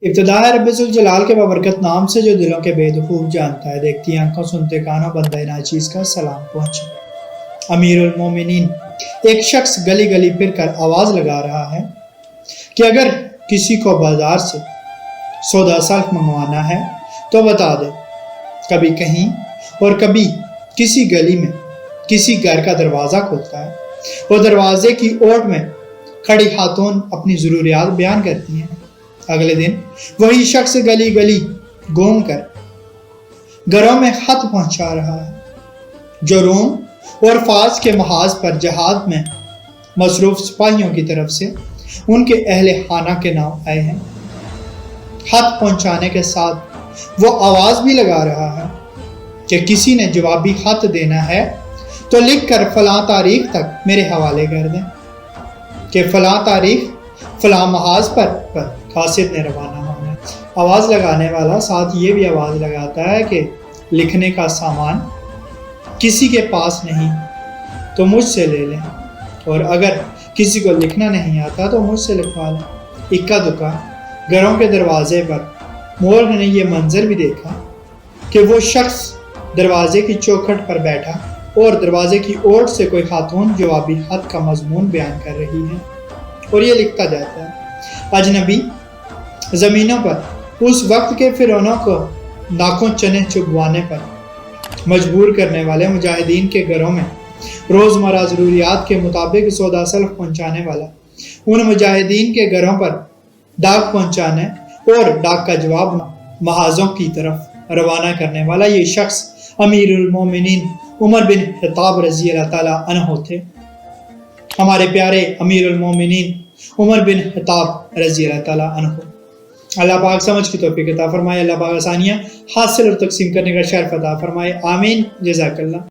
ابتدا ہے رب ذوالجلال کے بابرکت نام سے جو دلوں کے بے خوب جانتا ہے، دیکھتی آنکھوں سنتے کانوں بندہ ناچیز کا سلام پہنچے۔ امیر المومنین ایک شخص گلی گلی پھر کر آواز لگا رہا ہے کہ اگر کسی کو بازار سے سودا سلف منگوانا ہے تو بتا دے۔ کبھی کہیں اور کبھی کسی گلی میں کسی گھر کا دروازہ کھولتا ہے اور دروازے کی اوٹ میں کھڑی خاتون اپنی ضروریات بیان کرتی ہیں۔ اگلے دن وہی شخص گلی گلی گھوم کر گھروں میں خط پہنچا رہا ہے جو روم اور فارس کے محاذ پر جہاد میں مصروف سپاہیوں کی طرف سے ان کے اہل خانہ کے نام آئے ہیں۔ خط پہنچانے کے ساتھ وہ آواز بھی لگا رہا ہے کہ کسی نے جوابی خط دینا ہے تو لکھ کر فلاں تاریخ تک میرے حوالے کر دیں کہ فلاں تاریخ فلاں محاذ پر قاصد نے روانہ ہونا ہے۔ آواز لگانے والا ساتھ یہ بھی آواز لگاتا ہے کہ لکھنے کا سامان کسی کے پاس نہیں تو مجھ سے لے لیں، اور اگر کسی کو لکھنا نہیں آتا تو مجھ سے لکھوا لیں۔ اکا دکا گھروں کے دروازے پر مورخ نے یہ منظر بھی دیکھا کہ وہ شخص دروازے کی چوکھٹ پر بیٹھا اور دروازے کی اوٹ سے کوئی خاتون جوابی خط کا مضمون بیان کر رہی ہے اور یہ لکھتا جاتا ہے: اجنبی زمینوں پر اس وقت کے فرعونوں کو ناکوں چنے چبوانے پر مجبور کرنے والے مجاہدین کے گھروں میں روزمرہ ضروریات کے مطابق سودا سلف پہنچانے والا، ان مجاہدین کے گھروں پر ڈاک پہنچانے اور ڈاک کا جواب محاذوں کی طرف روانہ کرنے والا یہ شخص امیر المومنین عمر بن خطاب رضی اللہ تعالیٰ عنہ تھے۔ ہمارے پیارے امیر المومنین عمر بن خطاب رضی اللہ تعالیٰ عنہ، اللہ پاک سمجھ کی توفیق عطا فرمائے، اللہ پاک آسانیاں حاصل اور تقسیم کرنے کا شرف عطا فرمائے، آمین، جزاک اللہ۔